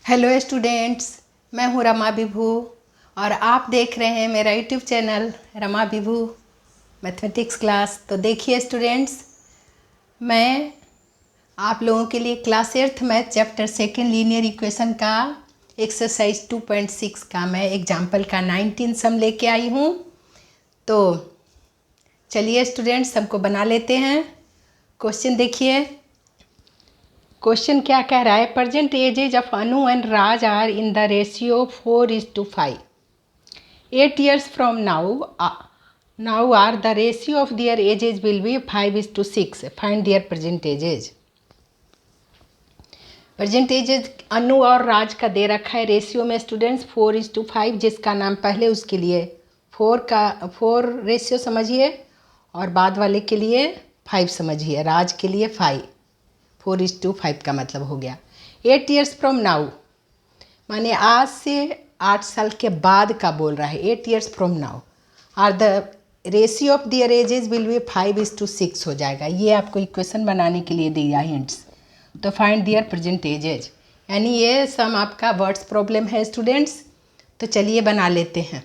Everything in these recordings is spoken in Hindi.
हेलो स्टूडेंट्स, मैं हूँ रमा विभू और आप देख रहे हैं मेरा यूट्यूब चैनल रमा विभू मैथमेटिक्स क्लास। तो देखिए स्टूडेंट्स, मैं आप लोगों के लिए class 8th math chapter 2 linear equation का एक्सरसाइज 2.6 का मैं एग्जाम्पल का 19 सम लेके आई हूँ। तो चलिए स्टूडेंट्स, सबको बना लेते हैं। क्वेश्चन देखिए, क्वेश्चन क्या कह रहा है। Present ages of Anu and Raj are in the ratio 4:5. 8 years from now are the ratio of their ages will be 5:6. Find their present ages. Present ages Anu और राज का दे रखा है रेशियो में स्टूडेंट्स 4:5, जिसका नाम पहले उसके लिए 4 रेशियो समझिए और बाद वाले के लिए 5 समझिए। राज के लिए 4:5 का मतलब हो गया 8 years from now, माने आज से 8 साल के बाद का बोल रहा है। 8 years from now are the ratio of their ages will be 5:6 हो जाएगा। ये आपको इक्वेशन बनाने के लिए दिया हिंट्स। तो फाइंड दियर प्रेजेंट एजेज, यानी ये सम आपका वर्ड्स प्रॉब्लम है स्टूडेंट्स। तो चलिए बना लेते हैं।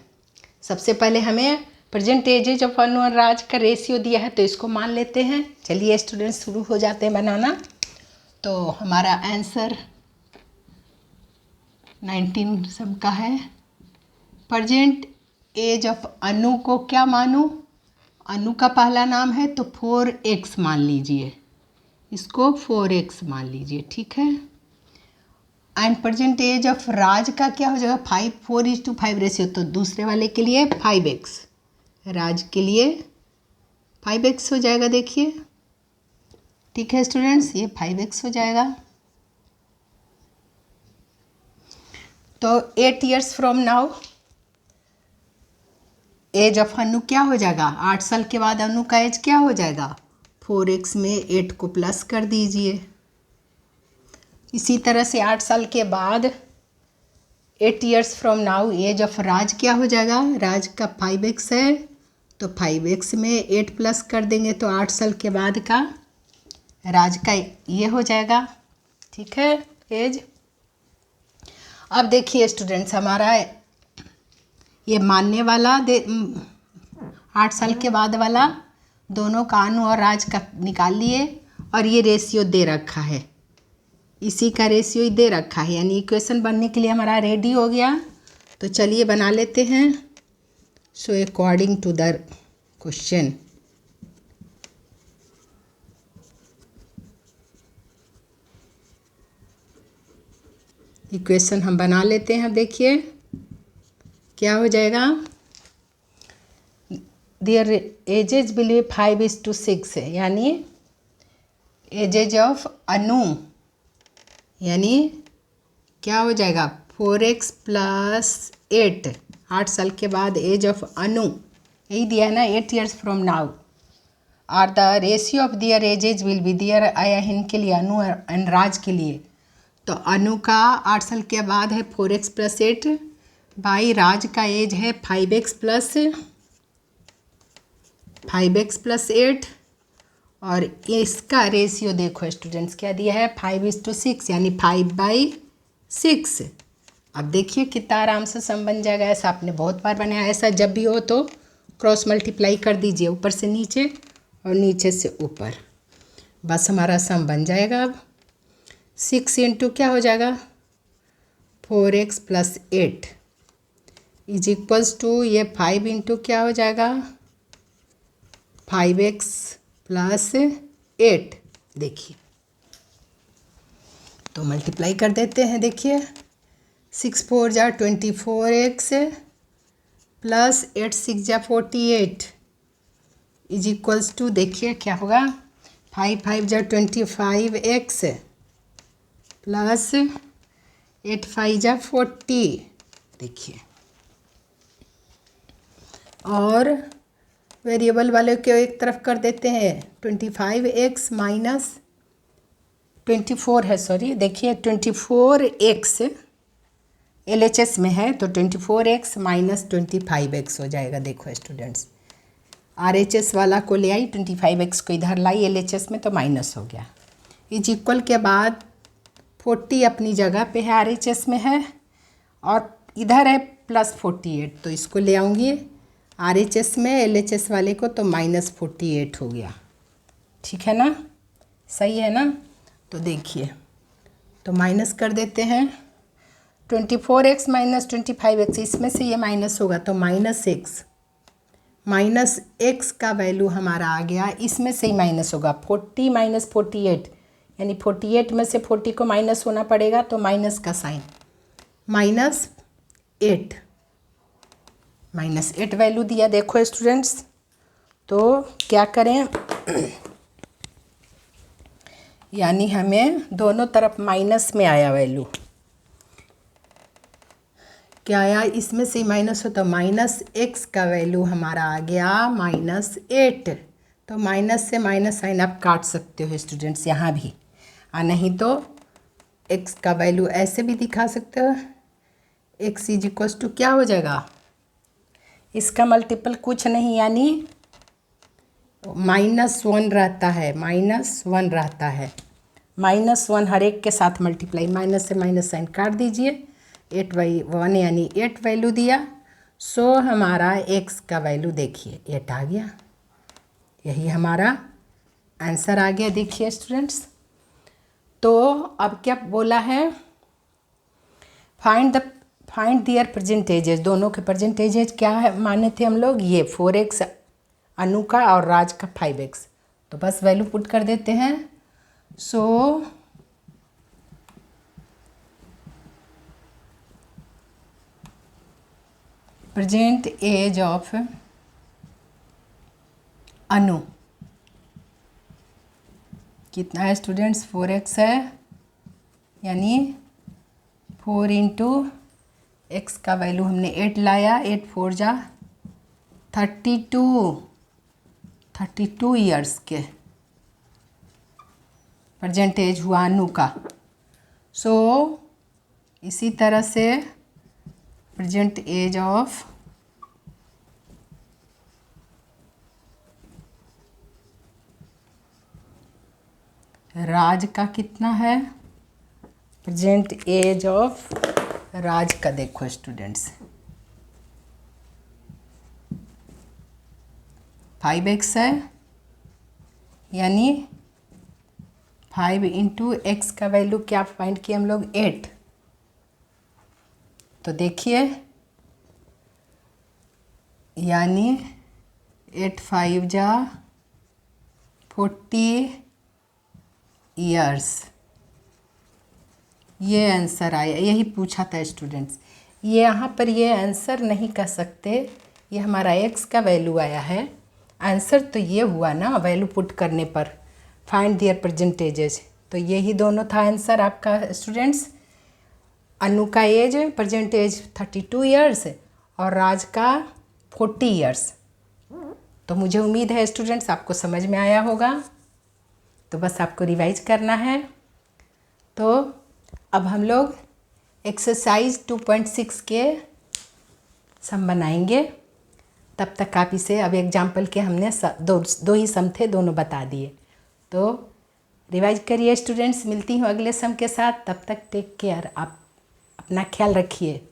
सबसे पहले हमें प्रेजेंट एजेज ऑफ अनु और राज का रेशियो दिया है, तो इसको मान लेते हैं। चलिए स्टूडेंट्स, शुरू हो जाते हैं बनाना। तो हमारा आंसर 19 सम का है। प्रेजेंट एज ऑफ अनु को क्या मानूं? अनु का पहला नाम है तो 4x मान लीजिए, इसको 4x मान लीजिए, ठीक है। एंड प्रेजेंट एज ऑफ राज का क्या हो जाएगा? 4:5 रेशियो, तो दूसरे वाले के लिए 5x, राज के लिए 5x हो जाएगा। देखिए, ठीक है स्टूडेंट्स, ये 5x हो जाएगा। तो 8 years from now age of Anu क्या हो जाएगा? 8 साल के बाद अनु का एज क्या हो जाएगा? 4x में 8 को प्लस कर दीजिए। इसी तरह से 8 साल के बाद 8 years from now age of Raj क्या हो जाएगा? राज का 5x है, तो 5x में 8 प्लस कर देंगे, तो 8 साल के बाद का राज का ये हो जाएगा, ठीक है, एज। अब देखिए स्टूडेंट्स, हमारा ये मानने वाला 8 साल के बाद वाला दोनों का अनु और राज का निकाल लिए, और ये रेशियो दे रखा है, इसी का रेशियो ही दे रखा है, यानी इक्वेशन बनने के लिए हमारा रेडी हो गया। तो चलिए बना लेते हैं। So according to the question, equation हम बना लेते हैं। देखिए क्या हो जाएगा। देयर एजेज विल बी 5:6 है, यानी एजेज ऑफ अनु, यानी क्या हो जाएगा? 4x + 8, 8 साल के बाद एज ऑफ अनु, यही दिया है ना, 8 years from now are the ratio of their ages will be, their आया है इनके लिए, अनु एंड राज के लिए। तो अनु का 8 साल के बाद है 4x + 8, बाई राज का एज है 5x + 8, और इसका रेशियो देखो स्टूडेंट्स क्या दिया है? 5:6, यानी 5/6। अब देखिए कितना आराम से सम बन जाएगा। ऐसा आपने बहुत बार बनाया। ऐसा जब भी हो तो क्रॉस मल्टीप्लाई कर दीजिए, ऊपर से नीचे और नीचे से ऊपर, बस हमारा सम बन जाएगा। अब 6 इंटू क्या हो जाएगा? 4x + 8 इज इक्वल्स टू, ये 5 इंटू क्या हो जाएगा? 5x + 8। देखिए, तो मल्टीप्लाई कर देते हैं। देखिए 6 4 जा 24x + 8 6 जा 48 इज इक्वल्स टू, देखिए क्या होगा? 5 5 जा 25x + 8 5 जा 40। देखिए, और वेरिएबल वाले को एक तरफ कर देते हैं। 25x - 24 है, सॉरी, देखिए 24x LHS में है, तो 24x - 25x हो जाएगा। देखो स्टूडेंट्स, RHS वाला को ले आई, 25x को इधर लाई LHS में, तो माइनस हो गया। इज इक्वल के बाद 40 अपनी जगह पे है, RHS में है, और इधर है +48, तो इसको ले आऊँगी RHS में, LHS वाले को, तो -48 हो गया। ठीक है ना, सही है ना। तो देखिए, तो माइनस कर देते हैं। 24x - 25x, इसमें से ये माइनस होगा तो -x, -x का वैल्यू हमारा आ गया, इसमें से ही माइनस होगा। 40 - 48, यानी 48 में से 40 को माइनस होना पड़ेगा, तो माइनस का साइन, -8, -8 वैल्यू दिया। देखो स्टूडेंट्स, तो क्या करें, यानी हमें दोनों तरफ माइनस में आया वैल्यू, क्या आया, इसमें से माइनस हो तो -x का वैल्यू हमारा आ गया -8। तो माइनस से माइनस साइन आप काट सकते हो स्टूडेंट्स यहाँ भी, और नहीं तो x का वैल्यू ऐसे भी दिखा सकते हो। x = क्या हो जाएगा, इसका मल्टीपल कुछ नहीं, यानी -1 रहता है, -1 रहता है, -1 हर एक के साथ मल्टीप्लाई, माइनस से माइनस साइन काट दीजिए। 8/1 यानी 8 वैल्यू दिया। सो हमारा x का वैल्यू देखिए 8 आ गया, यही हमारा आंसर आ गया। देखिए स्टूडेंट्स, तो अब क्या बोला है, फाइंड दियर परसेंटेजेस, दोनों के परसेंटेजेस क्या है माने थे हम लोग, ये 4x अनु का और राज का 5x, तो बस वैल्यू पुट कर देते हैं। सो प्रेजेंट एज ऑफ अनु कितना है स्टूडेंट्स, 4x है, यानी 4 × x का वैल्यू हमने 8 लाया, 8 × 4 = 32 ईयर्स के प्रेजेंट एज हुआ अनु का। सो इसी तरह से प्रेजेंट एज ऑफ राज का कितना है, प्रेजेंट एज ऑफ राज का देखो स्टूडेंट्स 5x है, यानी 5 × x का वैल्यू क्या फाइंड किए हम लोग, 8। तो देखिए, यानी 8 × 5 = 40 ईयर्स, ये आंसर आया। यही पूछा था स्टूडेंट्स, ये यहाँ पर ये आंसर नहीं कह सकते, ये हमारा x का वैल्यू आया है, आंसर तो ये हुआ ना वैल्यू पुट करने पर, फाइंड दियर परसेंटेजेस, तो यही दोनों था आंसर आपका स्टूडेंट्स। अनु का एज प्रेजेंट एज 32 ईयर्स और राज का 40 ईयर्स। तो मुझे उम्मीद है स्टूडेंट्स आपको समझ में आया होगा, तो बस आपको रिवाइज करना है। तो अब हम लोग एक्सरसाइज 2.6 के सम बनाएंगे, तब तक आप इसे, अब एग्जाम्पल के हमने दो ही सम थे, दोनों बता दिए। तो रिवाइज करिए स्टूडेंट्स, मिलती हूँ अगले सम के साथ, तब तक टेक केयर, आप अपना ख्याल रखिए।